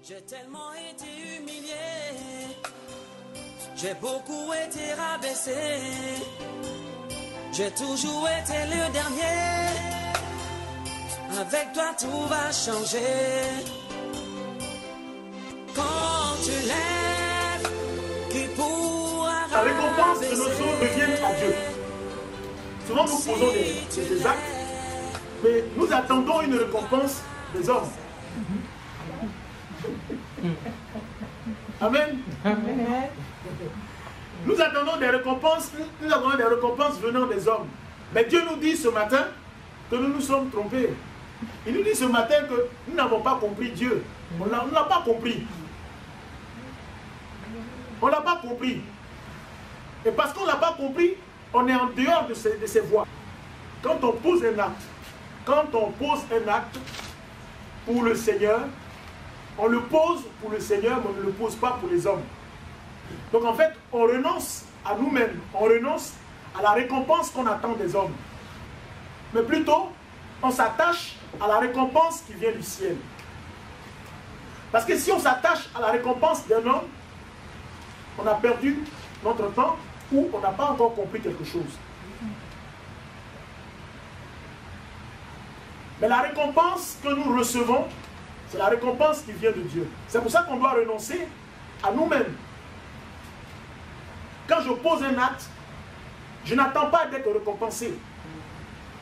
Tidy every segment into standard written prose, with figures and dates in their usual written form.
J'ai tellement été humilié, j'ai beaucoup été rabaissé, j'ai toujours été le dernier. Avec toi tout va changer. Quand tu lèves, qui pourra La récompense de nos œuvres revient à Dieu. Souvent nous posons des actes, mais nous attendons une récompense des hommes. Amen. Amen. Nous attendons des récompenses, venant des hommes. Mais Dieu nous dit ce matin que nous nous sommes trompés. Il nous dit ce matin que nous n'avons pas compris Dieu. On ne l'a pas compris. On ne l'a pas compris. Et parce qu'on ne l'a pas compris, on est en dehors de ces voies. Quand on pose un acte pour le Seigneur, on le pose pour le Seigneur, mais on ne le pose pas pour les hommes. Donc en fait, on renonce à nous-mêmes, on renonce à la récompense qu'on attend des hommes. Mais plutôt, on s'attache à la récompense qui vient du ciel. Parce que si on s'attache à la récompense d'un homme, on a perdu notre temps ou on n'a pas encore compris quelque chose. Mais la récompense que nous recevons, c'est la récompense qui vient de Dieu. C'est pour ça qu'on doit renoncer à nous-mêmes. Quand je pose un acte, je n'attends pas d'être récompensé.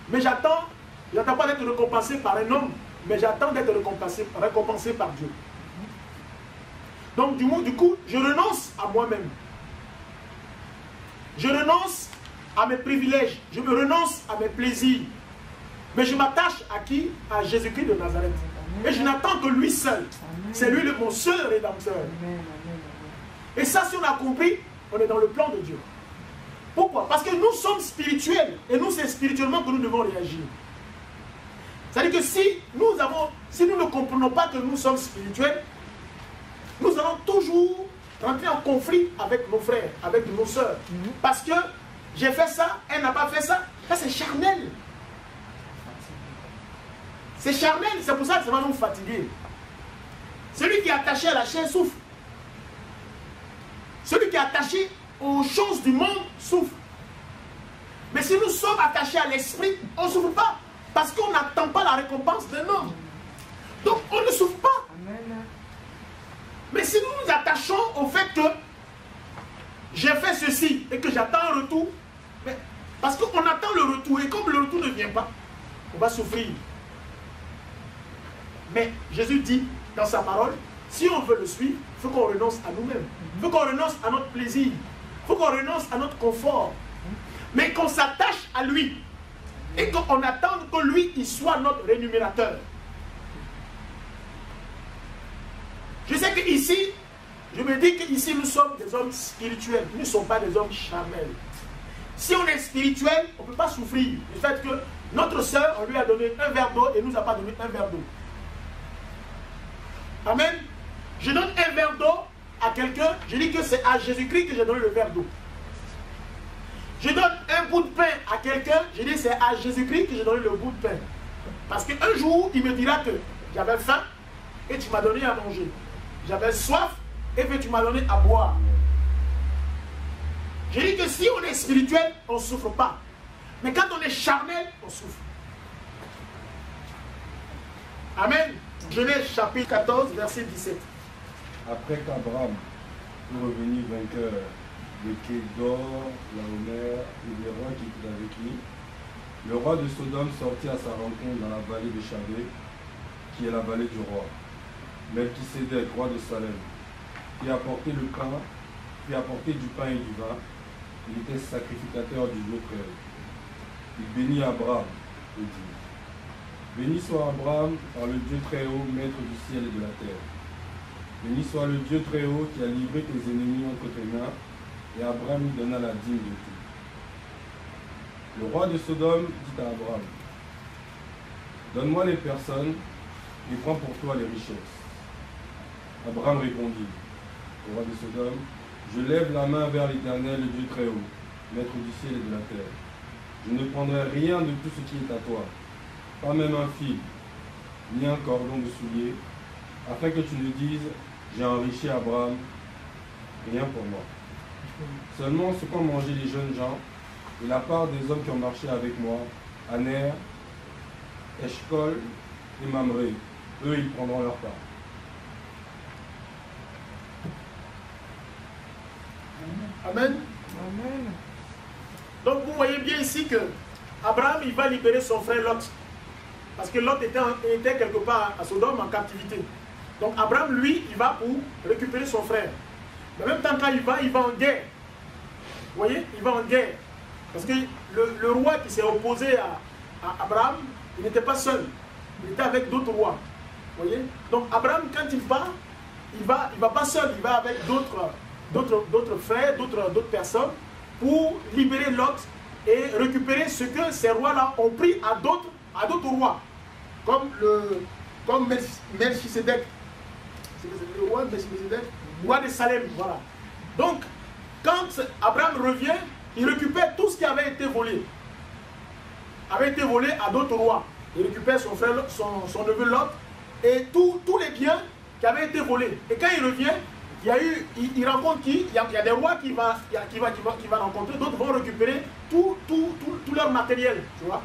Mais j'attends pas d'être récompensé par un homme, mais j'attends d'être récompensé par Dieu. Donc du coup, je renonce à moi-même. Je renonce à mes privilèges, je me renonce à mes plaisirs. Mais je m'attache à qui? À Jésus-Christ de Nazareth. Et je n'attends que lui seul. C'est lui mon seul rédempteur. Et ça, si on a compris, on est dans le plan de Dieu. Pourquoi? Parce que nous sommes spirituels. Et nous, c'est spirituellement que nous devons réagir. C'est-à-dire que si nous ne comprenons pas que nous sommes spirituels, nous allons toujours rentrer en conflit avec nos frères, avec nos sœurs. Parce que j'ai fait ça, elle n'a pas fait ça. Ça, c'est charnel. C'est charnel, c'est pour ça que ça va nous fatiguer. Celui qui est attaché à la chair souffre. Celui qui est attaché aux choses du monde souffre. Mais si nous sommes attachés à l'esprit, on ne souffre pas. Parce qu'on n'attend pas la récompense d'un homme. Donc on ne souffre pas. Mais si nous nous attachons au fait que j'ai fait ceci et que j'attends un retour, parce qu'on attend le retour et comme le retour ne vient pas, on va souffrir. Mais Jésus dit dans sa parole, si on veut le suivre, il faut qu'on renonce à nous-mêmes. Il faut qu'on renonce à notre plaisir. Il faut qu'on renonce à notre confort. Mais qu'on s'attache à lui. Et qu'on attende que lui, il soit notre rémunérateur. Je sais qu'ici, je me dis qu'ici, nous sommes des hommes spirituels. Nous ne sommes pas des hommes charnels. Si on est spirituel, on ne peut pas souffrir du fait que notre soeur, on lui a donné un verre d'eau et nous a pas donné un verre d'eau. Amen. Je donne un verre d'eau à quelqu'un, je dis que c'est à Jésus-Christ que j'ai donné le verre d'eau. Je donne un bout de pain à quelqu'un, je dis c'est à Jésus-Christ que j'ai donné le bout de pain. Parce qu'un jour, il me dira que j'avais faim et tu m'as donné à manger. J'avais soif et puis tu m'as donné à boire. Je dis que si on est spirituel, on ne souffre pas. Mais quand on est charnel, on souffre. Amen. Genèse chapitre 14, verset 17. Après qu'Abraham fut revenu vainqueur de Kédor, Laomer et des rois qui étaient avec lui, le roi de Sodome sortit à sa rencontre dans la vallée de Chavé, qui est la vallée du roi. Melchisédek, roi de Salem, qui apportait du pain et du vin. Il était sacrificateur du Dieu très haut. Il bénit Abraham et dit: Béni soit Abraham par le Dieu très haut, maître du ciel et de la terre. Béni soit le Dieu très haut qui a livré tes ennemis entre tes mains, et Abraham lui donna la dîme de tout. Le roi de Sodome dit à Abraham: Donne-moi les personnes et prends pour toi les richesses. Abraham répondit au roi de Sodome: Je lève la main vers l'Éternel, le Dieu très haut, maître du ciel et de la terre. Je ne prendrai rien de tout ce qui est à toi, pas même un fil, ni un cordon de soulier, afin que tu ne dises, j'ai enrichi Abraham, rien pour moi. Seulement ce qu'ont mangé les jeunes gens, et la part des hommes qui ont marché avec moi, Aner, Eshkol et Mamré, eux ils prendront leur part. Amen. Amen. Donc vous voyez bien ici que Abraham il va libérer son frère Lot. Parce que Lot était quelque part à Sodome en captivité. Donc Abraham lui il va pour récupérer son frère. Mais en même temps quand il va en guerre. Vous voyez, il va en guerre. Parce que le roi qui s'est opposé à Abraham, il n'était pas seul. Il était avec d'autres rois. Vous voyez. Donc Abraham quand il va pas seul, il va avec d'autres frères, d'autres personnes pour libérer Lot et récupérer ce que ces rois-là ont pris à d'autres rois. Comme Melchisedec. C'est le roi Melchisedec, roi de Salem, voilà. Donc, quand Abraham revient, il récupère tout ce qui avait été volé. Avait été volé à d'autres rois. Il récupère son frère, son neveu Lot et tous les biens qui avaient été volés. Et quand il revient, il rencontre qui? Il y a des rois qu'il va rencontrer, d'autres vont récupérer tout leur matériel, tu vois.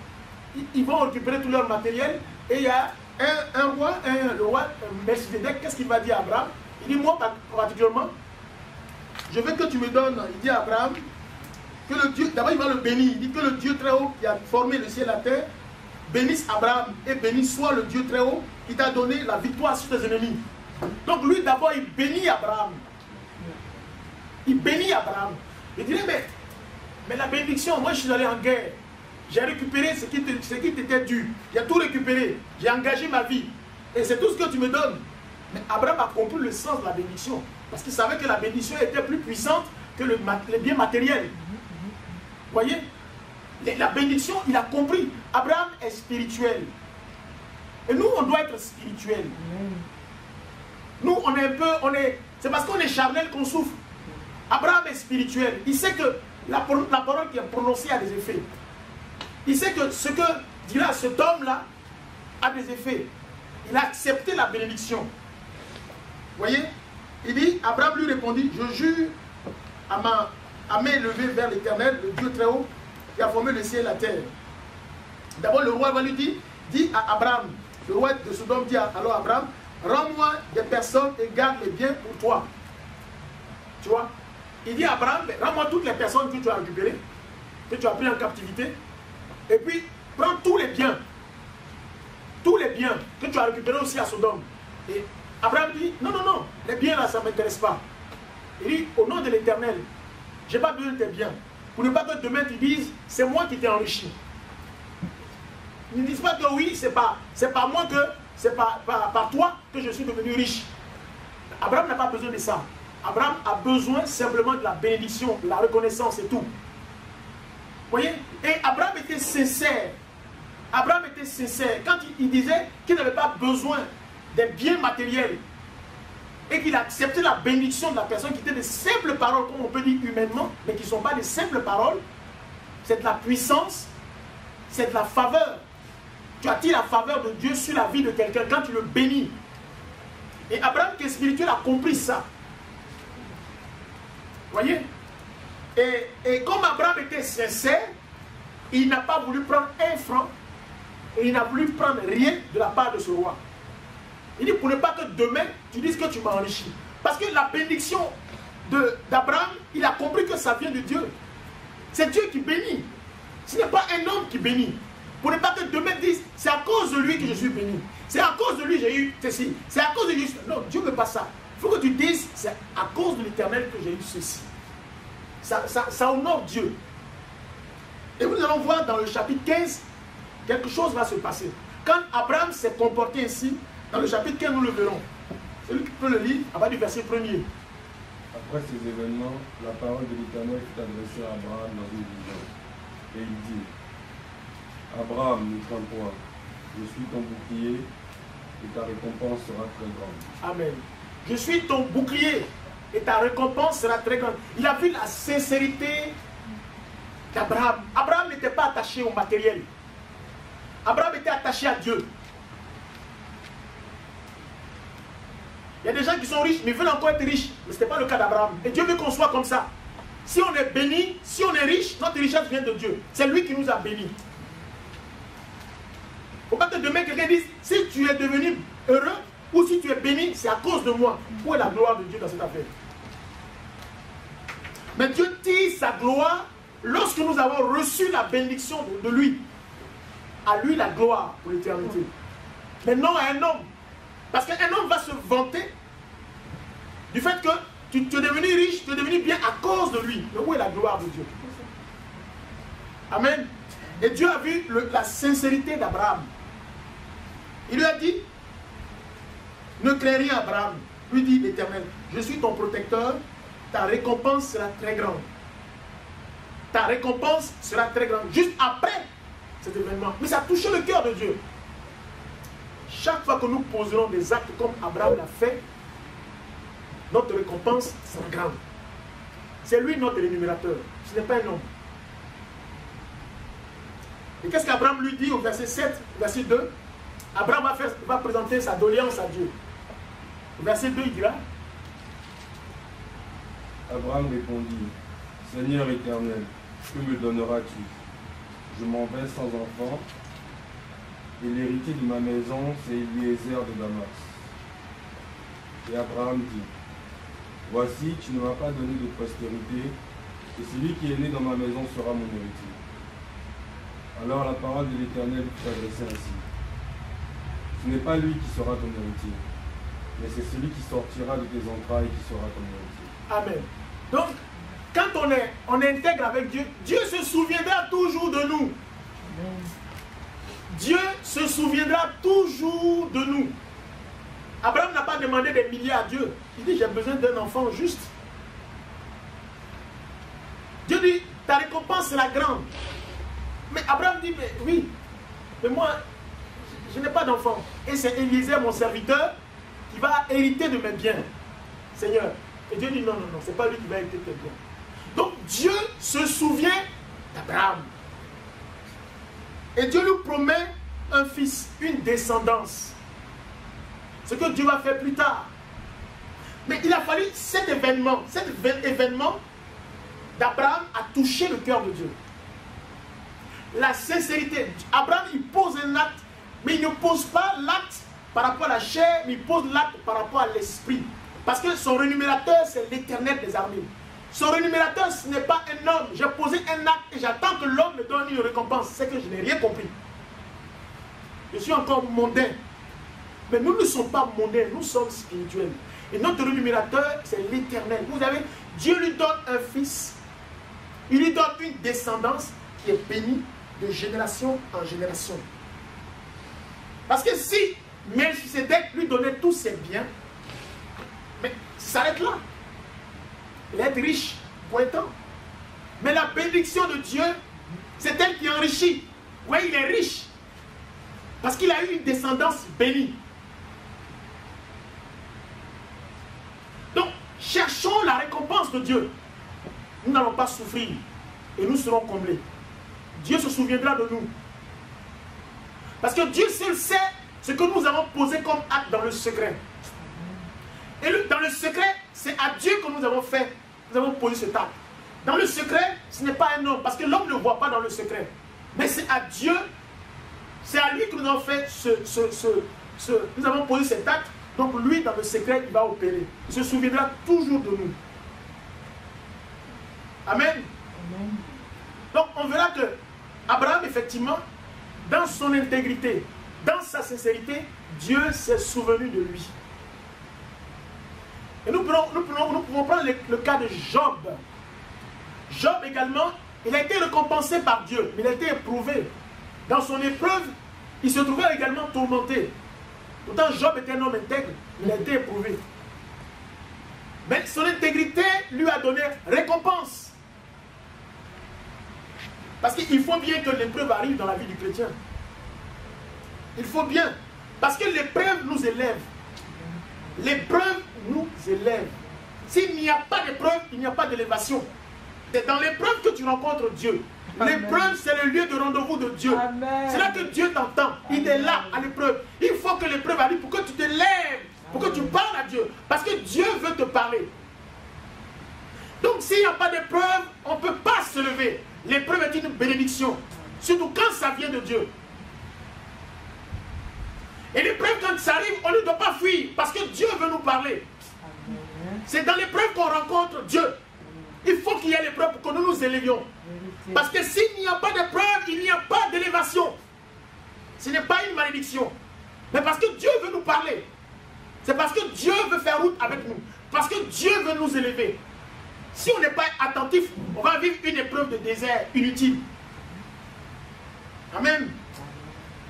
Ils vont récupérer tout leur matériel et il y a le roi Melchisedec, qu'est-ce qu'il va dire à Abraham? Il dit, moi particulièrement, je veux que tu me donnes, il dit à Abraham, que le Dieu, d'abord il va le bénir, il dit que le Dieu très haut qui a formé le ciel et la terre, bénisse Abraham et béni soit le Dieu très haut qui t'a donné la victoire sur tes ennemis. Donc lui d'abord il bénit Abraham. Il bénit Abraham. Il dirait mais la bénédiction, moi je suis allé en guerre. J'ai récupéré ce qui t'était dû. J'ai tout récupéré. J'ai engagé ma vie. Et c'est tout ce que tu me donnes. Mais Abraham a compris le sens de la bénédiction. Parce qu'il savait que la bénédiction était plus puissante que les biens matériels. Vous voyez? La bénédiction, il a compris. Abraham est spirituel. Et nous, on doit être spirituel. Nous, c'est parce qu'on est charnel qu'on souffre. Abraham est spirituel. Il sait que la parole qui est prononcée a des effets. Il sait que ce que dira cet homme-là a des effets. Il a accepté la bénédiction. Vous voyez? Il dit, Abraham lui répondit, je jure à main levée vers l'Éternel, le Dieu très haut, qui a formé le ciel et la terre. D'abord, le roi va lui dire, dit à Abraham, le roi de Sodome dit alors à Abraham, rends-moi des personnes et garde les biens pour toi. Tu vois? Il dit à Abraham, rends-moi toutes les personnes que tu as récupérées, que tu as pris en captivité, et puis prends tous les biens que tu as récupérés aussi à Sodome. Et Abraham dit, non, les biens là, ça ne m'intéresse pas. Il dit, au nom de l'Éternel, je n'ai pas besoin de tes biens. Pour ne pas que demain tu dises, c'est moi qui t'ai enrichi. Ils ne disent pas que oui, c'est pas moi que, c'est par toi que je suis devenu riche. Abraham n'a pas besoin de ça. Abraham a besoin simplement de la bénédiction, de la reconnaissance et tout. Vous voyez? Et Abraham était sincère. Abraham était sincère quand il disait qu'il n'avait pas besoin des biens matériels et qu'il acceptait la bénédiction de la personne qui étaient des simples paroles, comme on peut dire humainement, mais qui ne sont pas des simples paroles. C'est de la puissance, c'est de la faveur. Tu attires la faveur de Dieu sur la vie de quelqu'un quand tu le bénis. Et Abraham qui est spirituel a compris ça. Vous voyez? Et comme Abraham était sincère, il n'a pas voulu prendre un franc et il n'a voulu prendre rien de la part de ce roi. Il dit pour ne pas que demain tu dises que tu m'as enrichi. Parce que la bénédiction d'Abraham, il a compris que ça vient de Dieu. C'est Dieu qui bénit. Ce n'est pas un homme qui bénit. Pour ne pas que demain dise c'est à cause de lui que je suis béni. C'est à cause de lui que j'ai eu ceci. C'est à cause de lui. Non, Dieu ne veut pas ça. Il faut que tu dises c'est à cause de l'Éternel que j'ai eu ceci. Ça honore Dieu. Et nous allons voir dans le chapitre 15, quelque chose va se passer. Quand Abraham s'est comporté ainsi, dans le chapitre 15, nous le verrons. Celui qui peut le lire, à partir du verset 1er. Après ces événements, la parole de l'Éternel fut adressée à Abraham dans une vision. Et il dit, Abraham, ne crains point, je suis ton bouclier et ta récompense sera très grande. Amen. Je suis ton bouclier et ta récompense sera très grande. Il a vu la sincérité d'Abraham. Abraham n'était pas attaché au matériel. Abraham était attaché à Dieu. Il y a des gens qui sont riches, mais ils veulent encore être riches. Mais ce n'était pas le cas d'Abraham. Et Dieu veut qu'on soit comme ça. Si on est béni, si on est riche, notre richesse vient de Dieu. C'est lui qui nous a bénis. Il ne faut pas que demain quelqu'un dise, si tu es devenu heureux ou si tu es béni, c'est à cause de moi. Où est la gloire de Dieu dans cette affaire? Mais Dieu tire sa gloire lorsque nous avons reçu la bénédiction de lui. À lui la gloire pour l'éternité. Mais non à un homme. Parce qu'un homme va se vanter du fait que tu es devenu riche, tu es devenu bien à cause de lui. Mais où est la gloire de Dieu? Amen. Et Dieu a vu la sincérité d'Abraham. Il lui a dit, ne crains rien Abraham. Lui dit l'Éternel, je suis ton protecteur, ta récompense sera très grande. Ta récompense sera très grande. Juste après cet événement. Mais ça a touché le cœur de Dieu. Chaque fois que nous poserons des actes comme Abraham l'a fait, notre récompense sera grande. C'est lui notre rémunérateur. Ce n'est pas un homme. Et qu'est-ce qu'Abraham lui dit au verset 7, verset 2? Abraham va présenter sa doléance à Dieu. Au verset 2, il dira, Abraham répondit, Seigneur éternel, que me donneras-tu? Je m'en vais sans enfant, et l'héritier de ma maison, c'est Eliezer de Damas. Et Abraham dit, voici, tu ne m'as pas donné de postérité, et celui qui est né dans ma maison sera mon héritier. Alors la parole de l'Éternel fut adressée ainsi. Ce n'est pas lui qui sera ton héritier, mais c'est celui qui sortira de tes entrailles qui sera ton héritier. Amen. Donc, quand on intègre avec Dieu, Dieu se souviendra toujours de nous. Amen. Dieu se souviendra toujours de nous. Abraham n'a pas demandé des milliers à Dieu. Il dit, j'ai besoin d'un enfant juste. Dieu dit, ta récompense sera grande. Mais Abraham dit, mais oui, mais moi, je n'ai pas d'enfant. Et c'est Eliezer, mon serviteur, qui va hériter de mes biens. Seigneur. Et Dieu dit, non, non, non, ce n'est pas lui qui va hériter de tes biens. Donc Dieu se souvient d'Abraham. Et Dieu lui promet un fils, une descendance. Ce que Dieu va faire plus tard. Mais il a fallu cet événement d'Abraham a touché le cœur de Dieu. La sincérité. Abraham, il pose un acte, mais il ne pose pas l'acte par rapport à la chair, mais il pose l'acte par rapport à l'esprit. Parce que son rémunérateur, c'est l'Éternel des armées. Son rémunérateur, ce n'est pas un homme. J'ai posé un acte et j'attends que l'homme me donne une récompense. C'est que je n'ai rien compris. Je suis encore mondain. Mais nous ne sommes pas mondains, nous sommes spirituels. Et notre rémunérateur, c'est l'Éternel. Vous savez, Dieu lui donne un fils. Il lui donne une descendance qui est bénie de génération en génération. Parce que si Melchisédek lui donnait tous ses biens, mais ça s'arrête là. Il est riche, point temps. Mais la bénédiction de Dieu, c'est elle qui enrichit. Oui, il est riche. Parce qu'il a eu une descendance bénie. Donc, cherchons la récompense de Dieu. Nous n'allons pas souffrir et nous serons comblés. Dieu se souviendra de nous. Parce que Dieu seul sait ce que nous avons posé comme acte dans le secret. Et dans le secret, c'est à Dieu que nous avons fait, nous avons posé cet acte. Dans le secret, ce n'est pas un homme, parce que l'homme ne voit pas dans le secret. Mais c'est à Dieu, c'est à lui que nous avons fait nous avons posé cet acte. Donc lui, dans le secret, il va opérer. Il se souviendra toujours de nous. Amen. Amen. Donc on verra que Abraham, effectivement, dans son intégrité, dans sa sincérité, Dieu s'est souvenu de lui. Et nous pouvons prendre le cas de Job. Job également, il a été récompensé par Dieu, mais il a été éprouvé. Dans son épreuve, il se trouvait également tourmenté. Pourtant, Job était un homme intègre, il a été éprouvé. Mais son intégrité lui a donné récompense. Parce qu'il faut bien que l'épreuve arrive dans la vie du chrétien. Il faut bien. Parce que l'épreuve nous élève. L'épreuve nous élève. S'il n'y a pas d'épreuve, il n'y a pas d'élévation. C'est dans l'épreuve que tu rencontres Dieu. L'épreuve, c'est le lieu de rendez-vous de Dieu. C'est là que Dieu t'entend. Il est là à l'épreuve. Il faut que l'épreuve arrive pour que tu te lèves pour que tu parles à Dieu. Parce que Dieu veut te parler. Donc s'il n'y a pas d'épreuve, on ne peut pas se lever. L'épreuve est une bénédiction. Surtout quand ça vient de Dieu. Et l'épreuve, quand ça arrive, on ne doit pas fuir. Parce que Dieu veut nous parler. C'est dans l'épreuve qu'on rencontre Dieu. Il faut qu'il y ait l'épreuve pour que nous nous élevions. Parce que s'il n'y a pas d'épreuve, il n'y a pas d'élévation. Ce n'est pas une malédiction. Mais parce que Dieu veut nous parler. C'est parce que Dieu veut faire route avec nous. Parce que Dieu veut nous élever. Si on n'est pas attentif, on va vivre une épreuve de désert inutile. Amen.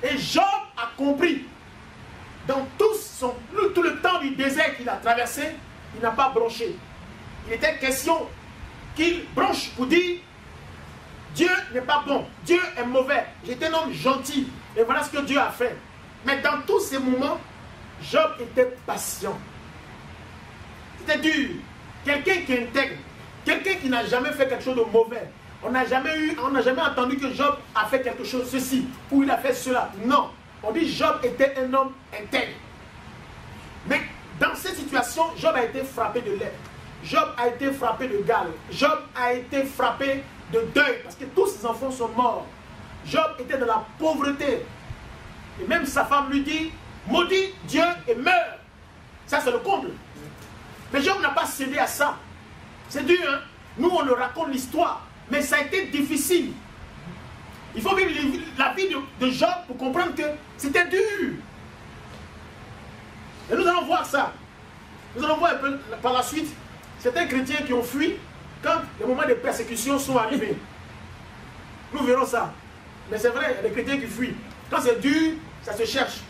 Et Job a compris. Dans tout le temps du désert qu'il a traversé, il n'a pas bronché. Il était question qu'il bronche pour dire Dieu n'est pas bon, Dieu est mauvais, j'étais un homme gentil. Et voilà ce que Dieu a fait. Mais dans tous ces moments, Job était patient. C'était dur. Quelqu'un qui est intègre, quelqu'un qui n'a jamais fait quelque chose de mauvais. On n'a jamais entendu que Job a fait quelque chose, ceci, ou il a fait cela. Non. On dit Job était un homme intègre. Mais dans cette situation, Job a été frappé de lèpre. Job a été frappé de gale. Job a été frappé de deuil parce que tous ses enfants sont morts. Job était dans la pauvreté. Et même sa femme lui dit, maudit Dieu et meurt. Ça c'est le comble. Mais Job n'a pas cédé à ça. C'est dur, hein? Nous on nous raconte l'histoire. Mais ça a été difficile. Il faut vivre la vie de Job pour comprendre que c'était dur. Et nous allons voir ça. Nous allons voir un peu par la suite certains chrétiens qui ont fui quand les moments de persécution sont arrivés. Nous verrons ça. Mais c'est vrai, il y a des chrétiens qui fuient. Quand c'est dur, ça se cherche.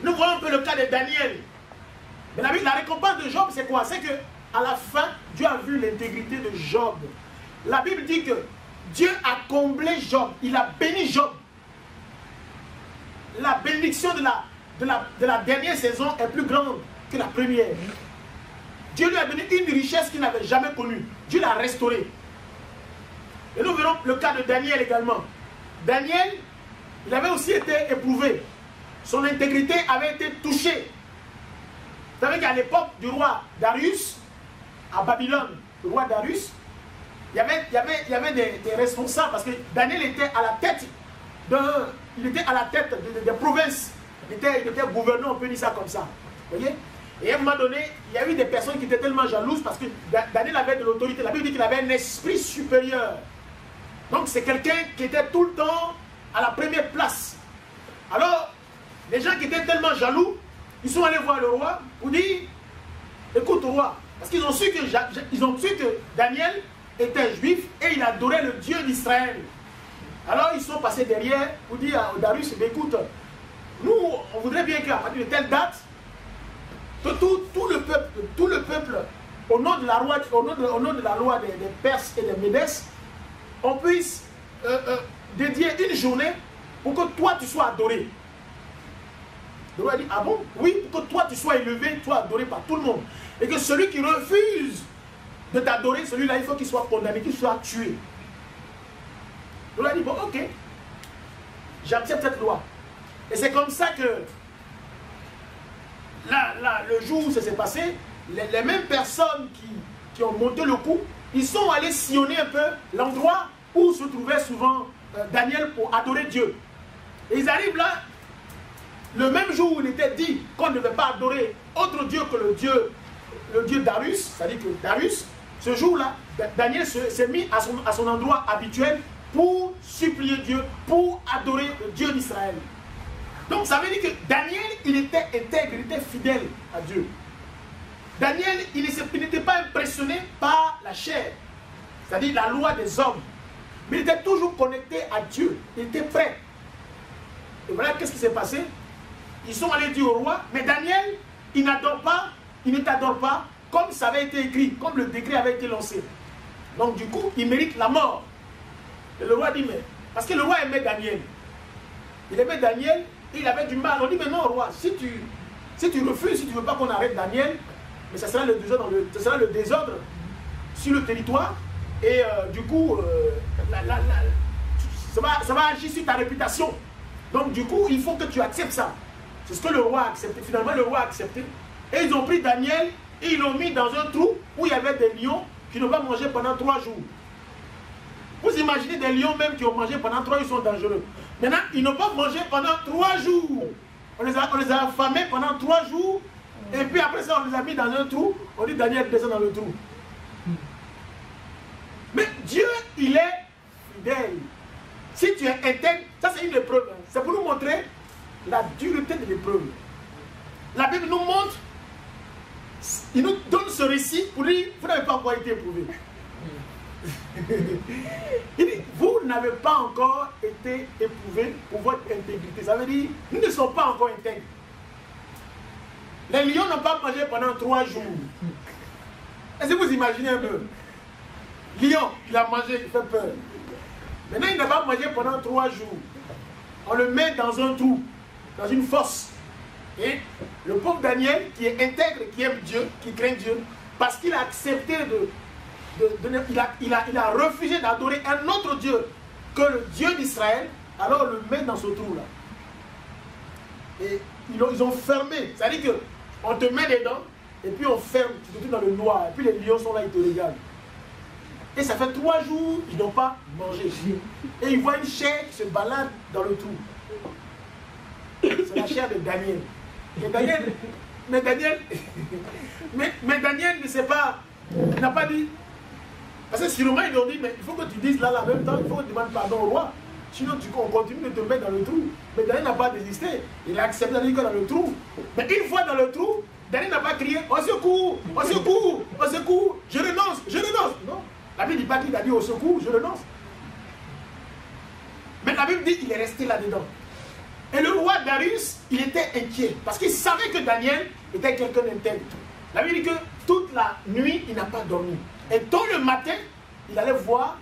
Nous voyons un peu le cas de Daniel. Mais la récompense de Job, c'est quoi? C'est que à la fin, Dieu a vu l'intégrité de Job. La Bible dit que Dieu a comblé Job. Il a béni Job. La bénédiction de la dernière saison est plus grande que la première. Dieu lui a donné une richesse qu'il n'avait jamais connue. Dieu l'a restaurée. Et nous verrons le cas de Daniel également. Daniel, il avait aussi été éprouvé. Son intégrité avait été touchée. Vous savez qu'à l'époque du roi Darius, à Babylone, le roi Darius, il y avait des responsables parce que Daniel était à la tête des provinces. Il était gouverneur, on peut dire ça comme ça. Vous voyez? Et à un moment donné, il y a eu des personnes qui étaient tellement jalouses parce que Daniel avait de l'autorité. La Bible dit qu'il avait un esprit supérieur. Donc c'est quelqu'un qui était tout le temps à la première place. Alors, les gens qui étaient tellement jaloux, ils sont allés voir le roi pour dire, écoute roi, parce qu'ils ont su que Daniel était juif et il adorait le Dieu d'Israël. Alors ils sont passés derrière pour dire à Darius, écoute, nous on voudrait bien qu'à partir de telle date, que tout le peuple, au nom de la loi des Perses et des Médès, on puisse dédier une journée pour que toi tu sois adoré. Le roi dit, ah bon? Oui, pour que toi tu sois élevé, tu sois adoré par tout le monde. Et que celui qui refuse de t'adorer, celui-là, il faut qu'il soit condamné, qu'il soit tué. Le roi dit, bon, ok, j'accepte cette loi. Et c'est comme ça que, le jour où ça s'est passé, les mêmes personnes qui ont monté le coup, ils sont allés sillonner un peu l'endroit où se trouvait souvent Daniel pour adorer Dieu. Et ils arrivent là, le même jour où il était dit qu'on ne devait pas adorer autre Dieu que le Dieu Darius, c'est-à-dire que Darius, ce jour-là, Daniel s'est mis à son endroit habituel pour supplier Dieu, pour adorer le Dieu d'Israël. Donc ça veut dire que Daniel, il était intègre, il était fidèle à Dieu. Daniel, il n'était pas impressionné par la chair, c'est-à-dire la loi des hommes. Mais il était toujours connecté à Dieu, il était prêt. Et voilà qu'est-ce qui s'est passé. Ils sont allés dire au roi, mais Daniel, il n'adore pas, il ne t'adore pas, comme ça avait été écrit, comme le décret avait été lancé. Donc du coup, il mérite la mort. Et le roi dit, mais, parce que le roi aimait Daniel. Il aimait Daniel, et il avait du mal. On dit, mais non, roi, si tu refuses, si tu ne veux pas qu'on arrête Daniel, mais ça sera le désordre sur le territoire, et du coup, ça va agir sur ta réputation. Donc du coup, il faut que tu acceptes ça. C'est ce que le roi a accepté. Finalement, le roi a accepté. Et ils ont pris Daniel et ils l'ont mis dans un trou où il y avait des lions qui n'ont pas mangé pendant 3 jours. Vous imaginez des lions même qui ont mangé pendant 3 jours, ils sont dangereux. Maintenant, ils n'ont pas mangé pendant 3 jours. On les a affamés pendant 3 jours. Et puis après ça, on les a mis dans un trou. On dit Daniel descend dans le trou. Mais Dieu, il est fidèle. Si tu es intègre, ça c'est une épreuve. C'est pour nous montrer la dureté de l'épreuve. La Bible nous montre, il nous donne ce récit pour dire, vous n'avez pas encore été éprouvé. Il dit, vous n'avez pas encore été éprouvé pour votre intégrité. Ça veut dire, nous ne sommes pas encore intègres. Les lions n'ont pas mangé pendant 3 jours. Est-ce que vous imaginez un peu? Lion, il a mangé, il fait peur. Maintenant, il n'a pas mangé pendant 3 jours. On le met dans un trou, dans une fosse. Et le pauvre Daniel, qui est intègre, qui aime Dieu, qui craint Dieu, parce qu'il a accepté il a refusé d'adorer un autre Dieu que le Dieu d'Israël, alors on le met dans ce trou-là. Et ils ont fermé. C'est-à-dire qu'on te met dedans, et puis on ferme, tu te trouves dans le noir, et puis les lions sont là, ils te regardent. Et ça fait 3 jours, ils n'ont pas mangé. Et ils voient une chair qui se balade dans le trou. C'est la chair de Daniel. Et Daniel, mais Daniel ne sait pas, il n'a pas dit. Parce que sûrement ils lui ont dit, mais il faut que tu dises là en même temps, il faut que tu demandes pardon au roi. Sinon on continue de te mettre dans le trou. Mais Daniel n'a pas désisté. Il a accepté d'aller dans le trou. Mais une fois dans le trou, Daniel n'a pas crié, au secours, au secours, au secours, je renonce, je renonce. Non. La Bible ne dit pas qu'il a dit au secours, je renonce. Mais la Bible dit qu'il est resté là-dedans. Et le roi Darius, il était inquiet. Parce qu'il savait que Daniel était quelqu'un d'intègre. La Bible dit que toute la nuit, il n'a pas dormi. Et tôt le matin, il allait voir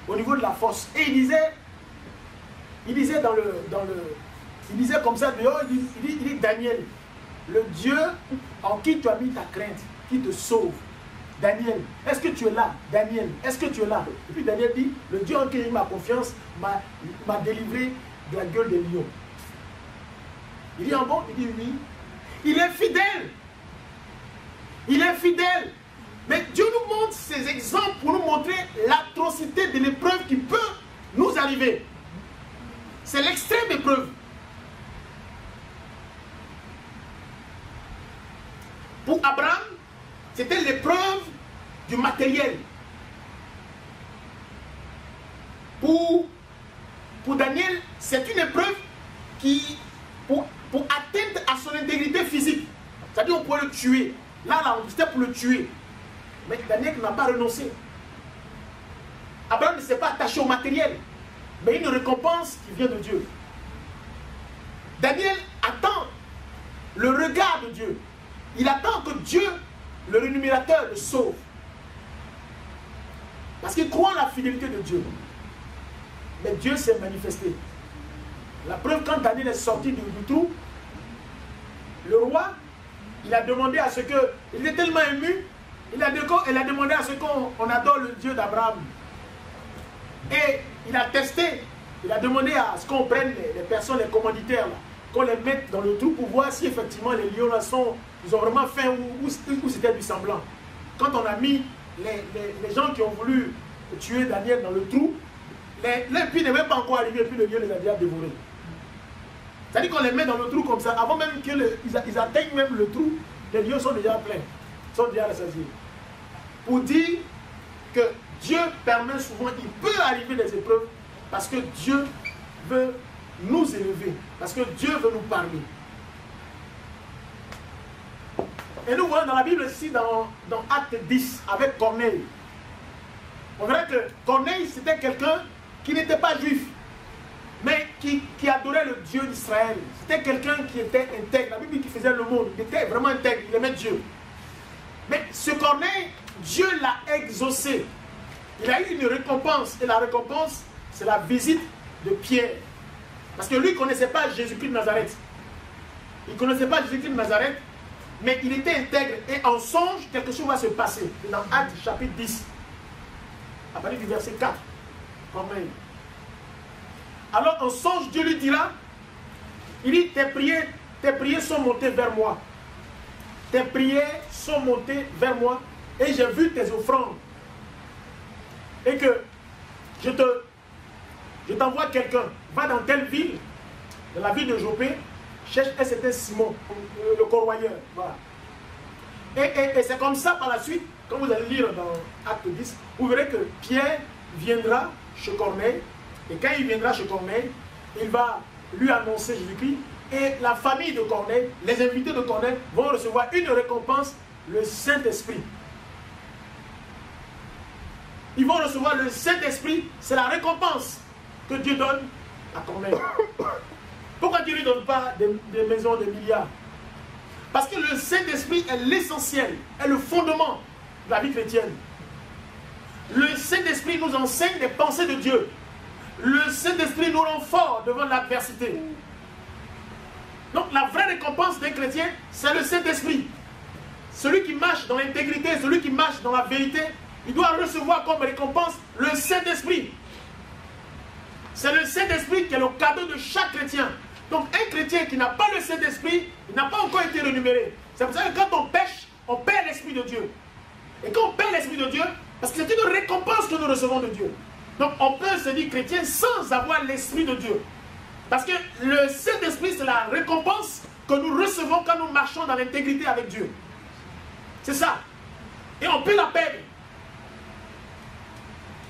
au niveau de la fosse. Et il disait comme ça dehors, il dit Daniel, le Dieu en qui tu as mis ta crainte, qui te sauve. Daniel, est-ce que tu es là? Daniel, est-ce que tu es là? Et puis Daniel dit, le Dieu en qui j'ai mis ma confiance m'a délivré de la gueule des lions. Il dit, en bon? Il dit, oui. Il est fidèle. Il est fidèle. Mais Dieu nous montre ces exemples pour nous montrer l'atrocité de l'épreuve qui peut nous arriver. C'est l'extrême épreuve. Pour Abraham, c'était l'épreuve du matériel. Pour Daniel, c'est une épreuve qui, pour atteindre à son intégrité physique, c'est-à-dire on pourrait le tuer. Là, c'était pour le tuer. Mais Daniel n'a pas renoncé. Abraham ne s'est pas attaché au matériel, mais une récompense qui vient de Dieu. Daniel attend le regard de Dieu. Il attend que Dieu, le rémunérateur, le sauve. Parce qu'il croit en la fidélité de Dieu. Mais Dieu s'est manifesté. La preuve, quand Daniel est sorti du trou, le roi, il a demandé à ce que, il était tellement ému, il a demandé à ce qu'on adore le Dieu d'Abraham. Et il a testé, il a demandé à ce qu'on prenne les personnes, les commanditaires, qu'on les mette dans le trou pour voir si effectivement les lions là ils ont vraiment faim ou c'était du semblant. Quand on a mis les gens qui ont voulu tuer Daniel dans le trou, les pieds n'étaient même pas encore arrivés et puis le lion les a déjà dévorés. C'est-à-dire qu'on les met dans le trou comme ça, avant même qu'ils atteignent même le trou, les lions sont déjà pleins, sont déjà rassasiés. Pour dire que Dieu permet souvent, il peut arriver des épreuves parce que Dieu veut nous élever, parce que Dieu veut nous parler. Et nous voyons dans la Bible ici, dans Acte 10, avec Corneille. On verra que Corneille, c'était quelqu'un qui n'était pas juif, mais qui adorait le Dieu d'Israël. C'était quelqu'un qui était intègre. La Bible dit qu'il faisait le monde. Il était vraiment intègre, il aimait Dieu. Mais ce Corneille, Dieu l'a exaucé. Il a eu une récompense. Et la récompense, c'est la visite de Pierre. Parce que lui, il ne connaissait pas Jésus-Christ de Nazareth. Il ne connaissait pas Jésus-Christ de Nazareth, mais il était intègre. Et en songe, quelque chose va se passer. C'est dans Actes chapitre 10, à partir du verset 4. Amen. Alors en songe, Dieu lui dira, Il dit, tes prières sont montées vers moi. Tes prières sont montées vers moi et j'ai vu tes offrandes. Et que je t'envoie quelqu'un, va dans telle ville, dans la ville de Jopé, cherche un certain Simon, le corroyeur. Voilà. Et c'est comme ça par la suite, quand vous allez lire dans Acte 10, vous verrez que Pierre viendra chez Corneille, et quand il viendra chez Corneille, il va lui annoncer Jésus-Christ, et la famille de Corneille, les invités de Corneille vont recevoir une récompense, le Saint-Esprit. Ils vont recevoir le Saint-Esprit, c'est la récompense que Dieu donne à Corneille. Pourquoi Dieu ne lui donne pas des maisons de milliards? Parce que le Saint-Esprit est l'essentiel, est le fondement de la vie chrétienne. Le Saint-Esprit nous enseigne les pensées de Dieu. Le Saint-Esprit nous rend forts devant l'adversité. Donc la vraie récompense d'un chrétien, c'est le Saint-Esprit. Celui qui marche dans l'intégrité, celui qui marche dans la vérité, il doit recevoir comme récompense le Saint-Esprit. C'est le Saint-Esprit qui est le cadeau de chaque chrétien. Donc un chrétien qui n'a pas le Saint-Esprit, il n'a pas encore été renuméré. C'est pour ça que quand on pêche, on perd l'Esprit de Dieu. Et quand on perd l'Esprit de Dieu, parce que c'est une récompense que nous recevons de Dieu. Donc on peut se dire chrétien sans avoir l'Esprit de Dieu. Parce que le Saint-Esprit, c'est la récompense que nous recevons quand nous marchons dans l'intégrité avec Dieu. C'est ça. Et on peut la perdre.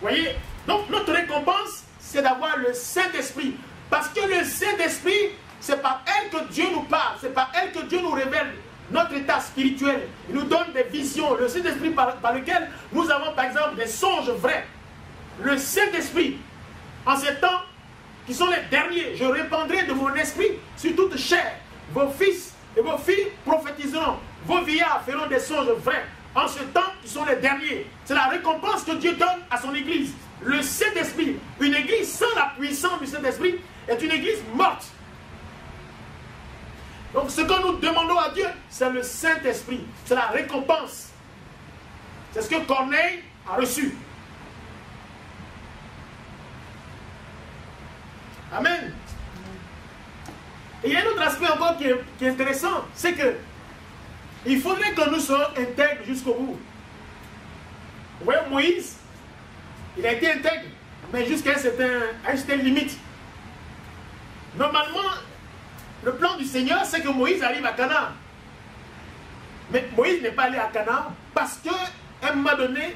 Vous voyez? Donc notre récompense, c'est d'avoir le Saint-Esprit. Parce que le Saint-Esprit, c'est par elle que Dieu nous parle. C'est par elle que Dieu nous révèle notre état spirituel. Il nous donne des visions. Le Saint-Esprit par lequel nous avons par exemple des songes vrais. Le Saint-Esprit, en ces temps qui sont les derniers, je répandrai de mon esprit sur toute chair. Vos fils et vos filles prophétiseront. Vos vieillards feront des songes vrais. En ce temps qui sont les derniers. C'est la récompense que Dieu donne à son église. Le Saint-Esprit. Une église sans la puissance du Saint-Esprit est une église morte. Donc ce que nous demandons à Dieu, c'est le Saint-Esprit. C'est la récompense. C'est ce que Corneille a reçu. Amen. Et il y a un autre aspect encore qui est intéressant, c'est que il faudrait que nous soyons intègres jusqu'au bout. Vous voyez, Moïse, il a été intègre, mais jusqu'à une certaine limite. Normalement, le plan du Seigneur, c'est que Moïse arrive à Canaan. Mais Moïse n'est pas allé à Canaan parce qu'à un moment donné,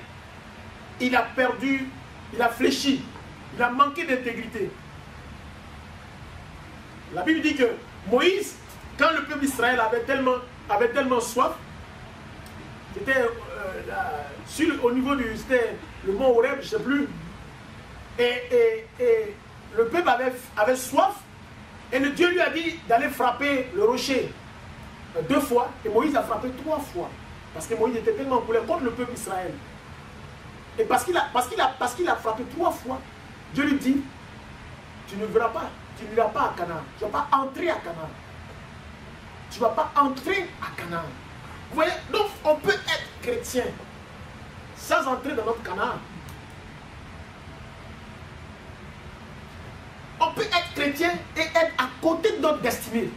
il a perdu, il a fléchi, il a manqué d'intégrité. La Bible dit que Moïse, quand le peuple d'Israël avait tellement soif, c'était au niveau du le mont Horeb, je ne sais plus, et le peuple avait soif, et le Dieu lui a dit d'aller frapper le rocher 2 fois, et Moïse a frappé 3 fois, parce que Moïse était tellement en colère contre le peuple d'Israël. Et parce qu'il a frappé 3 fois, Dieu lui dit, tu ne verras pas. Tu n'iras pas à Canaan. Tu ne vas pas entrer à Canaan. Tu ne vas pas entrer à Canaan. Vous voyez, donc on peut être chrétien sans entrer dans notre Canaan. On peut être chrétien et être à côté de notre destinée.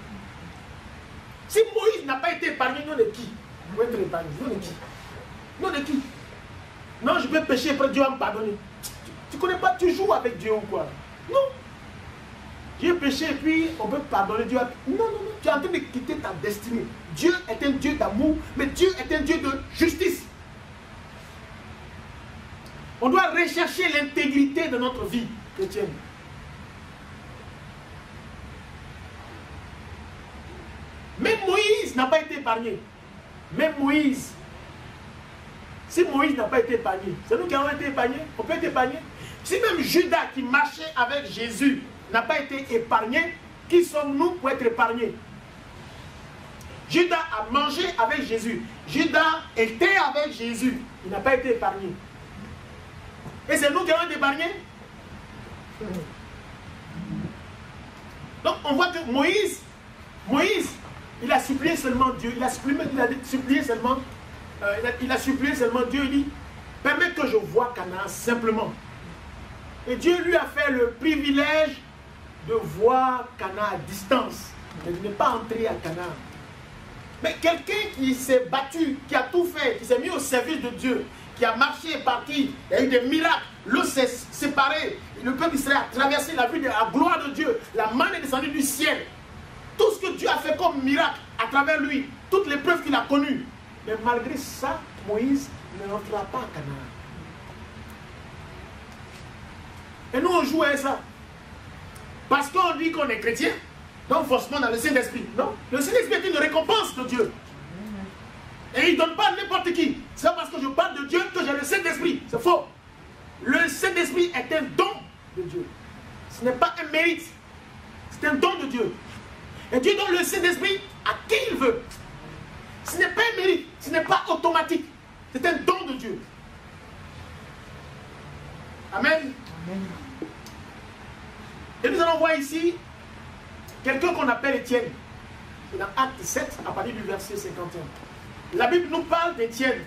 Si Moïse n'a pas été épargné, nous de qui? Vous être épargné, nous de qui? Nous de qui? Non, je vais pécher, après Dieu va me pardonner. Tu ne connais pas, tu joues avec Dieu ou quoi? Non. Dieu péché et puis on peut pardonner Dieu. Non, non, non, tu es en train de quitter ta destinée. Dieu est un Dieu d'amour, mais Dieu est un Dieu de justice. On doit rechercher l'intégrité de notre vie chrétienne. Même Moïse n'a pas été épargné. Même Moïse. Si Moïse n'a pas été épargné, c'est nous qui avons été épargnés. On peut être épargné. Si même Judas qui marchait avec Jésus n'a pas été épargné, qui sommes-nous pour être épargnés? Judas a mangé avec Jésus. Judas était avec Jésus. Il n'a pas été épargné. Et c'est nous qui avons été épargnés. Donc on voit que Moïse, il a supplié seulement Dieu. Il a supplié seulement Dieu. Il dit, permets que je voie Canaan simplement. Et Dieu lui a fait le privilège de voir Canaan à distance. mais tu n'es pas entré à Canaan. Mais quelqu'un qui s'est battu, qui a tout fait, qui s'est mis au service de Dieu, qui a marché et parti, il y a eu des miracles, l'eau s'est séparée, le peuple d'Israël a traversé la vue de la gloire de Dieu, la manne est descendue du ciel. Tout ce que Dieu a fait comme miracle à travers lui, toutes les preuves qu'il a connues. Mais malgré ça, Moïse ne rentrera pas à Canaan. Et nous, on joue à ça. Parce qu'on dit qu'on est chrétien, donc forcément dans le Saint-Esprit. Non, le Saint-Esprit est une récompense de Dieu. Et il ne donne pas à n'importe qui. C'est parce que je parle de Dieu que j'ai le Saint-Esprit. C'est faux. Le Saint-Esprit est un don de Dieu. Ce n'est pas un mérite. C'est un don de Dieu. Et Dieu donne le Saint-Esprit à qui il veut. Ce n'est pas un mérite. Ce n'est pas automatique. C'est un don de Dieu. Amen. Amen. Et nous allons voir ici quelqu'un qu'on appelle Étienne. Dans Acte 7, à partir du verset 51. La Bible nous parle d'Étienne.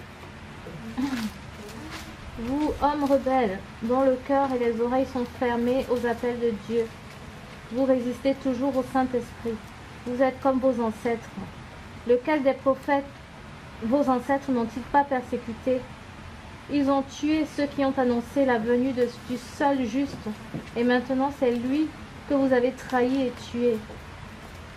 Vous, hommes rebelles, dont le cœur et les oreilles sont fermés aux appels de Dieu, vous résistez toujours au Saint-Esprit. Vous êtes comme vos ancêtres. Lequel des prophètes, vos ancêtres, n'ont-ils pas persécuté? Ils ont tué ceux qui ont annoncé la venue du seul juste. Et maintenant, c'est lui que vous avez trahi et tué.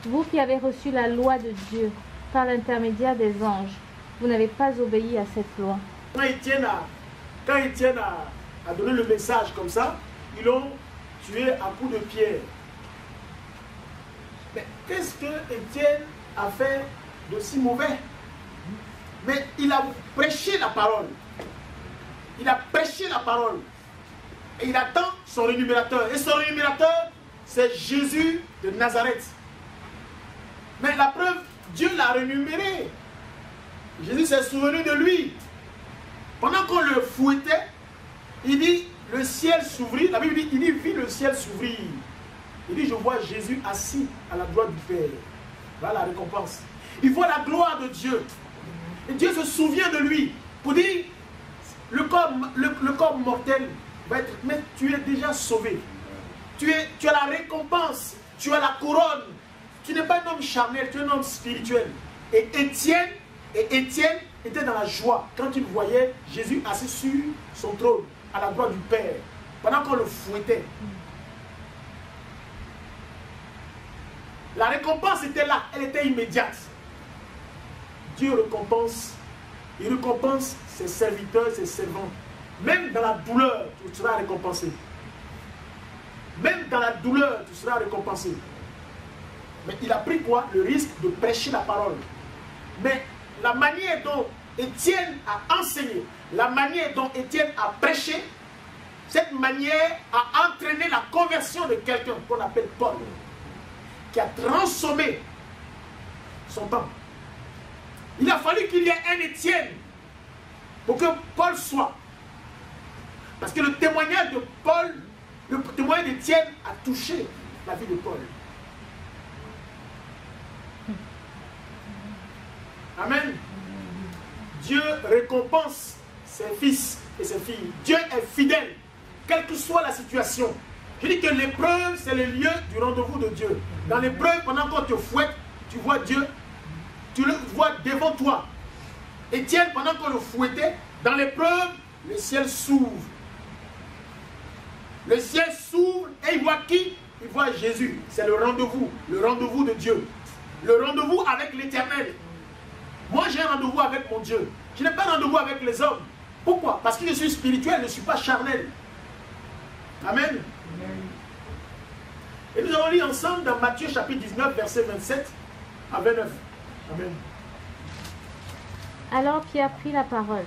Vous qui avez reçu la loi de Dieu par l'intermédiaire des anges, vous n'avez pas obéi à cette loi. Quand Étienne a donné le message comme ça, ils l'ont tué à coups de pierre. Mais qu'est-ce que Étienne a fait de si mauvais? Mais il a prêché la parole. Il a prêché la parole. Et il attend son rémunérateur. Et son rémunérateur, c'est Jésus de Nazareth. Mais la preuve, Dieu l'a rémunéré. Jésus s'est souvenu de lui. Pendant qu'on le fouettait, il dit, le ciel s'ouvrit. La Bible dit, il vit le ciel s'ouvrir. Il dit, je vois Jésus assis à la droite du Père. Voilà la récompense. Il voit la gloire de Dieu. Et Dieu se souvient de lui. Pour dire, le corps mortel va être, mais tu es déjà sauvé. Tu as la récompense. Tu as la couronne. Tu n'es pas un homme charnel, tu es un homme spirituel. Et Étienne était dans la joie quand il voyait Jésus assis sur son trône, à la droite du Père, pendant qu'on le fouettait. La récompense était là, elle était immédiate. Dieu récompense, il récompense ses serviteurs, ses servants. Même dans la douleur, tu seras récompensé. Même dans la douleur, tu seras récompensé. Mais il a pris quoi? Le risque de prêcher la parole. Mais la manière dont Étienne a enseigné, la manière dont Étienne a prêché, cette manière a entraîné la conversion de quelqu'un qu'on appelle Paul, qui a transformé son temps. Il a fallu qu'il y ait un Étienne pour que Paul soit. Parce que le témoignage de Paul, le témoignage d'Étienne a touché la vie de Paul. Amen. Dieu récompense ses fils et ses filles. Dieu est fidèle, quelle que soit la situation. Je dis que l'épreuve, c'est le lieu du rendez-vous de Dieu. Dans l'épreuve, pendant qu'on te fouette, tu vois Dieu, tu le vois devant toi. Étienne, pendant qu'on le fouettait, dans l'épreuve, le ciel s'ouvre. Le ciel s'ouvre et il voit qui? Il voit Jésus. C'est le rendez-vous de Dieu. Le rendez-vous avec l'Éternel. Moi, j'ai un rendez-vous avec mon Dieu. Je n'ai pas un rendez-vous avec les hommes. Pourquoi? Parce que je suis spirituel, je ne suis pas charnel. Amen. Amen. Et nous allons lire ensemble dans Matthieu chapitre 19, verset 27 à 29. Amen. Alors Pierre prit la parole.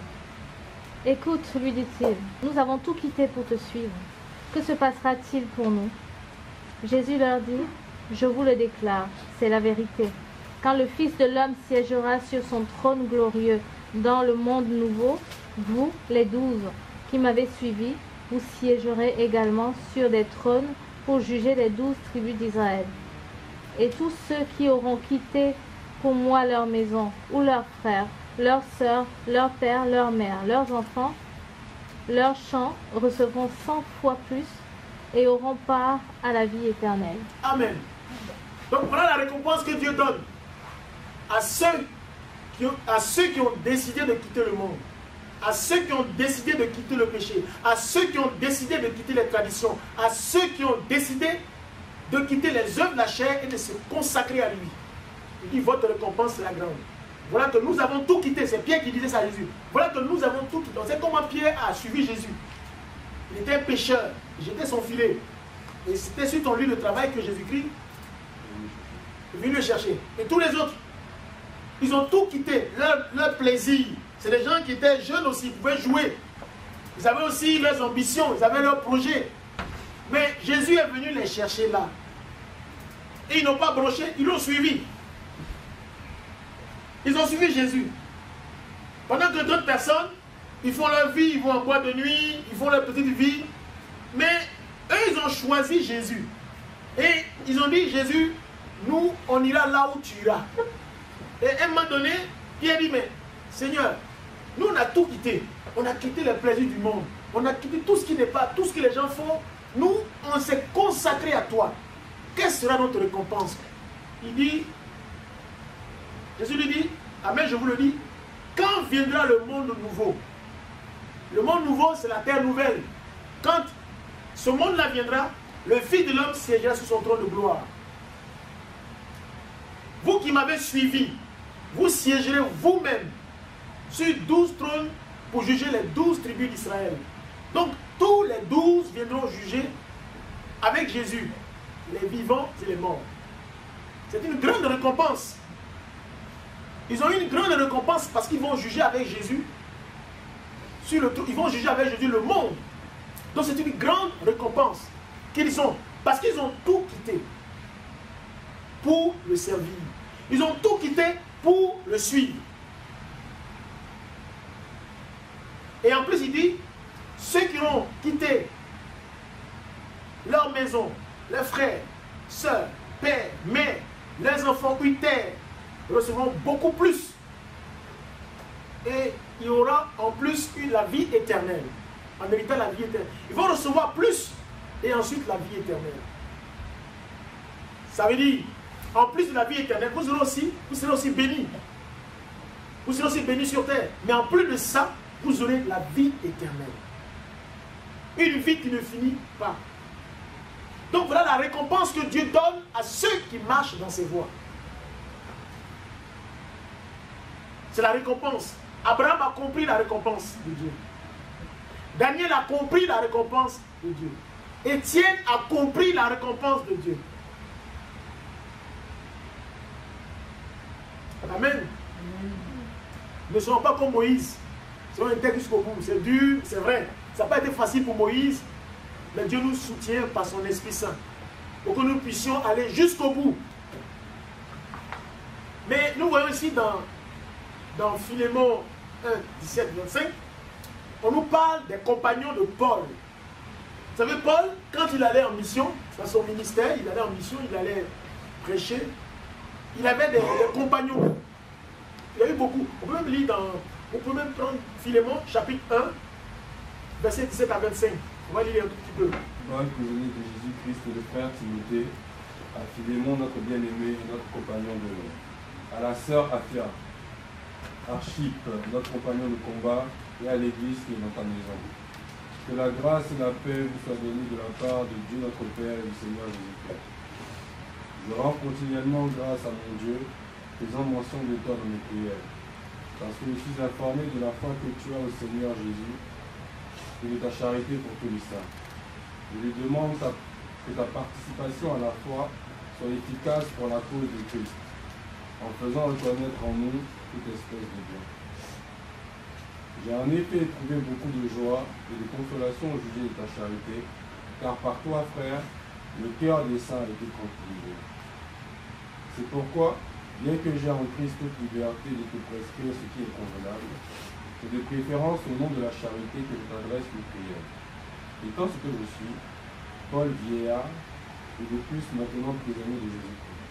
Écoute, lui dit-il, nous avons tout quitté pour te suivre. Que se passera-t-il pour nous? Jésus leur dit, je vous le déclare, c'est la vérité. Quand le Fils de l'homme siégera sur son trône glorieux dans le monde nouveau, vous, les 12 qui m'avez suivi, vous siégerez également sur des trônes pour juger les 12 tribus d'Israël. Et tous ceux qui auront quitté pour moi leur maison, ou leurs frères, leurs sœurs, leur père, leur mère, leurs enfants, leurs champs, recevront 100 fois plus et auront part à la vie éternelle. Amen. Donc voilà la récompense que Dieu donne à ceux qui ont décidé de quitter le monde, à ceux qui ont décidé de quitter le péché, à ceux qui ont décidé de quitter les traditions, à ceux qui ont décidé de quitter les œuvres de la chair et de se consacrer à lui. Il dit, votre récompense sera grande. Voilà que nous avons tout quitté. C'est Pierre qui disait ça à Jésus. Voilà que nous avons tout quitté. C'est comment Pierre a suivi Jésus. Il était un pécheur. J'étais son filet. Et c'était sur ton lieu de travail que Jésus-Christ est venu le chercher. Et tous les autres, ils ont tout quitté. Leur plaisir. C'est des gens qui étaient jeunes aussi. Ils pouvaient jouer. Ils avaient aussi leurs ambitions. Ils avaient leurs projets. Mais Jésus est venu les chercher là. Et ils n'ont pas broché. Ils l'ont suivi. Ils ont suivi Jésus. Pendant que d'autres personnes, ils font leur vie, ils vont en boîte de nuit, ils font leur petite vie. Mais eux, ils ont choisi Jésus. Et ils ont dit, Jésus, nous, on ira là où tu iras. Et à un moment donné, Pierre dit, mais Seigneur, nous, on a tout quitté. On a quitté les plaisirs du monde. On a quitté tout ce qui n'est pas, tout ce que les gens font. Nous, on s'est consacré à toi. Quelle sera notre récompense? Il dit, Jésus lui dit, amen, je vous le dis, quand viendra le monde nouveau? Le monde nouveau, c'est la terre nouvelle. Quand ce monde-là viendra, le Fils de l'homme siégera sur son trône de gloire. Vous qui m'avez suivi, vous siégerez vous-même sur 12 trônes pour juger les 12 tribus d'Israël. Donc, tous les 12 viendront juger avec Jésus, les vivants et les morts. C'est une grande récompense. Ils ont eu une grande récompense parce qu'ils vont juger avec Jésus. Ils vont juger avec Jésus le monde. Donc c'est une grande récompense qu'ils ont. Parce qu'ils ont tout quitté pour le servir. Ils ont tout quitté pour le suivre. Et en plus il dit, ceux qui ont quitté leur maison, leurs frères, sœurs, pères, mères, leurs enfants, une terre, recevront beaucoup plus. Et il y aura en plus la vie éternelle. En méritant la vie éternelle. Ils vont recevoir plus et ensuite la vie éternelle. Ça veut dire, en plus de la vie éternelle, vous serez aussi bénis. Vous serez aussi bénis sur terre. Mais en plus de ça, vous aurez la vie éternelle. Une vie qui ne finit pas. Donc voilà la récompense que Dieu donne à ceux qui marchent dans ses voies. C'est la récompense. Abraham a compris la récompense de Dieu. Daniel a compris la récompense de Dieu. Étienne a compris la récompense de Dieu. Amen. Ne soyons pas comme Moïse. Soyons intègres jusqu'au bout. C'est dur, c'est vrai. Ça n'a pas été facile pour Moïse. Mais Dieu nous soutient par son Esprit Saint. Pour que nous puissions aller jusqu'au bout. Mais nous voyons ici dans Philémon 1, 17, 25, on nous parle des compagnons de Paul. Vous savez, Paul, quand il allait en mission, dans son ministère, il allait en mission, il allait prêcher, il avait des compagnons. Il y a eu beaucoup. On peut même lire on peut même prendre Philémon, chapitre 1, verset 17 à 25. On va lire un tout petit peu. Paul, prisonnier de Jésus-Christ et le frère Timothée, à Philémon, notre bien-aimé et notre compagnon de l'eau, à la sœur Aphia, Archippe, notre compagnon de combat, et à l'église qui est dans ta maison. Que la grâce et la paix vous soient données de la part de Dieu notre Père et du Seigneur Jésus-Christ. Je rends continuellement grâce à mon Dieu, faisant mention de toi dans mes prières, parce que je suis informé de la foi que tu as au Seigneur Jésus et de ta charité pour tous les saints. Je lui demande que ta participation à la foi soit efficace pour la cause de Christ, en faisant reconnaître en nous toute espèce de bien. J'ai en effet éprouvé beaucoup de joie et de consolation au sujet de ta charité, car par toi, frère, le cœur des saints a été tranquillisé. C'est pourquoi, bien que j'ai en Christ toute liberté de te prescrire ce qui est convenable, c'est de préférence au nom de la charité que je t'adresse une prière. Étant ce que je suis, Paul vieillard, et de plus maintenant prisonnier de Jésus-Christ.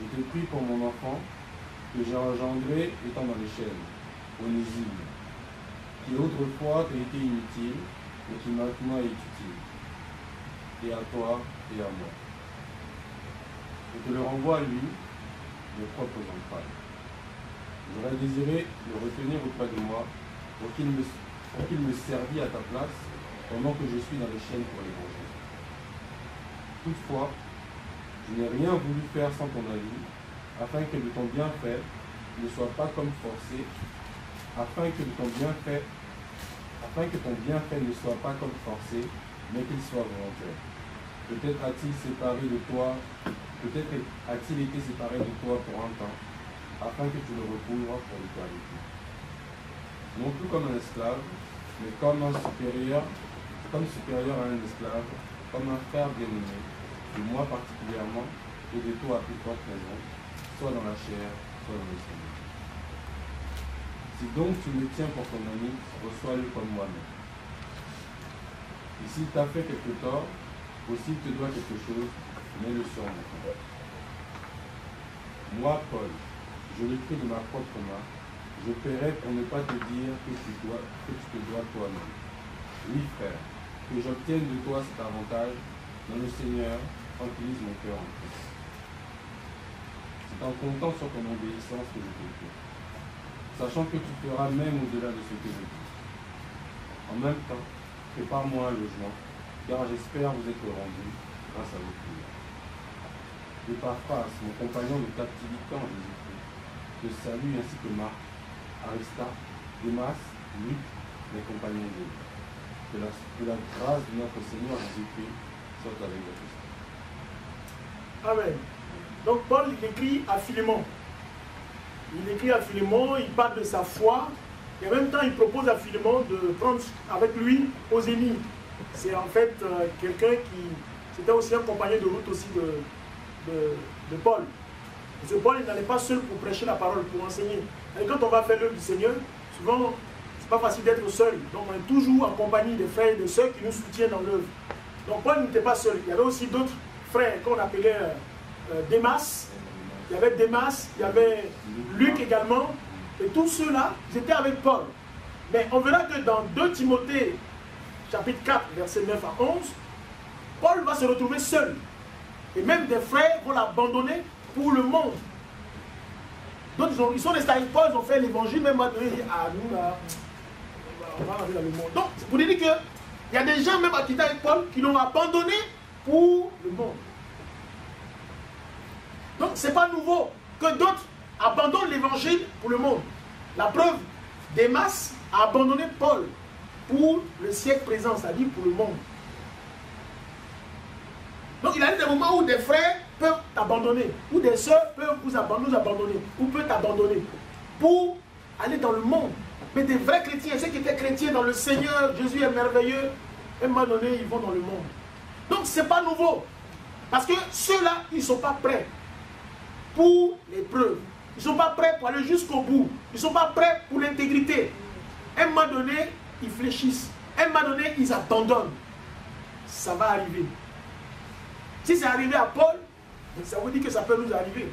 Je te prie pour mon enfant, que j'ai engendré étant dans les chaînes, Onésime, qui autrefois t'a été inutile, mais qui maintenant est utile, et à toi et à moi. Je te le renvoie à lui, mes propres entrailles. J'aurais désiré le retenir auprès de moi pour qu'il me servît à ta place pendant que je suis dans les chaînes pour l'évangile. Toutefois, je n'ai rien voulu faire sans ton avis, afin que de ton bienfait ne soit pas comme forcé, afin que ton bienfait ne soit pas comme forcé, mais qu'il soit volontaire. Peut-être a-t-il été séparé de toi pour un temps, afin que tu le recouvres pour l'éternité. Non plus comme un esclave, mais comme supérieur à un esclave, comme un frère bien-aimé, de moi particulièrement, et de toi à plus forte raison, soit dans la chair, soit dans le Seigneur. Si donc tu me tiens pour ton ami, reçois-le comme moi-même. Et s'il t'a fait quelque tort, ou s'il te doit quelque chose, mets-le sur moi. Moi, Paul, je l'écris de ma propre main, je paierai pour ne pas te dire que tu te dois toi-même. Oui, frère, que j'obtienne de toi cet avantage, dans le Seigneur, tranquillise mon cœur en Christ. C'est en comptant sur ton obéissance que je t'écris, sachant que tu feras même au-delà de ce que je dis. En même temps, prépare-moi un logement, car j'espère vous être rendu grâce à vos prières. Épaphras, mon compagnon de captivité en Jésus-Christ, te salue ainsi que Marc, Aristarque, Démas, Luc, mes compagnons de vie. Que la grâce de notre Seigneur Jésus-Christ soit avec vous. Amen. Donc Paul il écrit à Philémon. Il parle de sa foi. Et en même temps, il propose à Philémon de prendre avec lui Osénie. C'est en fait quelqu'un qui... C'était aussi un compagnon de route aussi de Paul. Parce que Paul, il n'allait pas seul pour prêcher la parole, pour enseigner. Et quand on va faire l'œuvre du Seigneur, souvent, c'est pas facile d'être seul. Donc on est toujours en compagnie des frères et des sœurs qui nous soutiennent dans l'œuvre. Donc Paul n'était pas seul. Il y avait aussi d'autres frères qu'on appelait Démas. Il y avait Démas, il y avait Luc également. Et tous ceux-là, ils étaient avec Paul. Mais on verra que dans 2 Timothée, chapitre 4, versets 9 à 11, Paul va se retrouver seul. Et même des frères vont l'abandonner pour le monde. Donc ils sont restés avec Paul, ils ont fait l'évangile, même à nous, là, on va aller dans le monde. Donc, c'est pour dire qu'il y a des gens même qui étaient avec Paul qui l'ont abandonné pour le monde. Donc, ce n'est pas nouveau que d'autres abandonnent l'évangile pour le monde. La preuve, Démas a abandonné Paul pour le siècle présent, c'est-à-dire pour le monde. Donc, il y a des moments où des frères peuvent t'abandonner, ou des sœurs peuvent nous abandonner, ou peuvent t'abandonner pour aller dans le monde. Mais des vrais chrétiens, ceux qui étaient chrétiens dans le Seigneur, Jésus est merveilleux, à un moment donné, ils vont dans le monde. Donc, ce n'est pas nouveau. Parce que ceux-là, ils ne sont pas prêts pour l'épreuve. Ils ne sont pas prêts pour aller jusqu'au bout. Ils ne sont pas prêts pour l'intégrité. À un moment donné, ils fléchissent. À un moment donné, ils abandonnent. Ça va arriver. Si c'est arrivé à Paul, ça veut dire que ça peut nous arriver.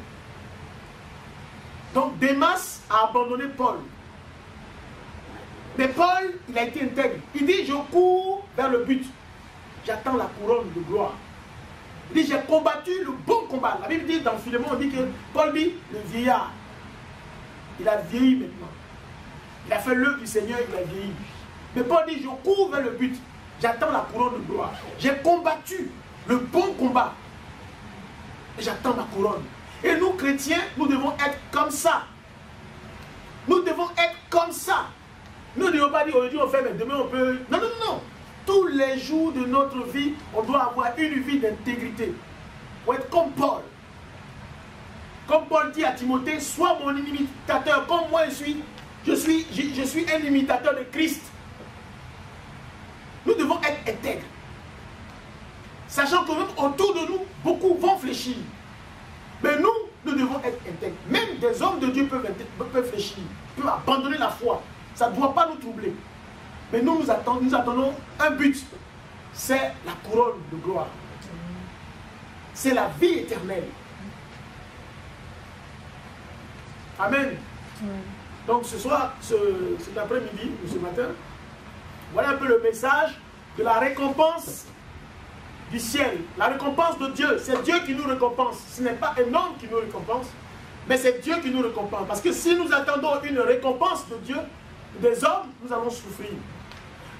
Donc Démas a abandonné Paul. Mais Paul, il a été intègre. Il dit, je cours vers le but. J'attends la couronne de gloire. Il dit, j'ai combattu le bon combat. La Bible dit, dans Philémon, on dit que Paul dit, le vieillard. Il a vieilli maintenant. Il a fait l'œuvre du Seigneur, il a vieilli. Mais Paul dit, je cours vers le but. J'attends la couronne de gloire. J'ai combattu le bon combat. Et j'attends ma couronne. Et nous, chrétiens, nous devons être comme ça. Nous devons être comme ça. Nous ne devons pas dire, aujourd'hui on fait, mais demain on peut... Non, non, non. Tous les jours de notre vie, on doit avoir une vie d'intégrité. Pour être comme Paul. Comme Paul dit à Timothée, sois mon imitateur, comme moi je suis un imitateur de Christ. Nous devons être intègres. Sachant que même autour de nous, beaucoup vont fléchir. Mais nous, nous devons être intègres. Même des hommes de Dieu peuvent fléchir, peuvent abandonner la foi. Ça ne doit pas nous troubler. Mais nous attendons un but. C'est la couronne de gloire. C'est la vie éternelle. Amen. Donc ce soir, cet après-midi ou ce matin, voilà un peu le message de la récompense du ciel, la récompense de Dieu, c'est Dieu qui nous récompense. Ce n'est pas un homme qui nous récompense, mais c'est Dieu qui nous récompense. Parce que si nous attendons une récompense de Dieu, des hommes, nous allons souffrir.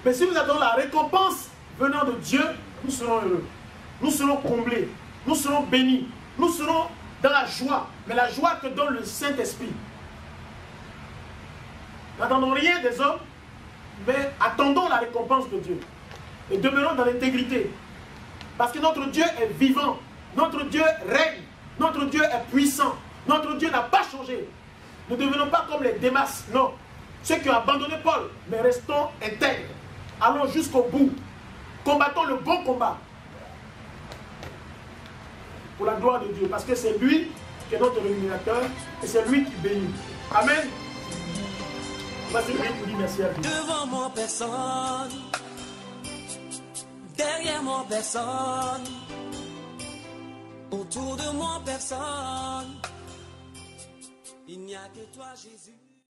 Mais si nous attendons la récompense venant de Dieu, nous serons heureux. Nous serons comblés. Nous serons bénis. Nous serons dans la joie. Mais la joie que donne le Saint-Esprit. N'attendons rien des hommes, mais attendons la récompense de Dieu. Et demeurons dans l'intégrité. Parce que notre Dieu est vivant. Notre Dieu règne. Notre Dieu est puissant. Notre Dieu n'a pas changé. Ne devenons pas comme les Démas. Non. Ceux qui ont abandonné Paul. Mais restons intègres. Allons jusqu'au bout. Combattons le bon combat. Pour la gloire de Dieu. Parce que c'est lui qui est notre rémunérateur. Et c'est lui qui bénit. Amen. Voici lui qui dit merci à Dieu. Devant moi, personne. Derrière moi, personne. Autour de moi, personne. Il n'y a que toi, Jésus.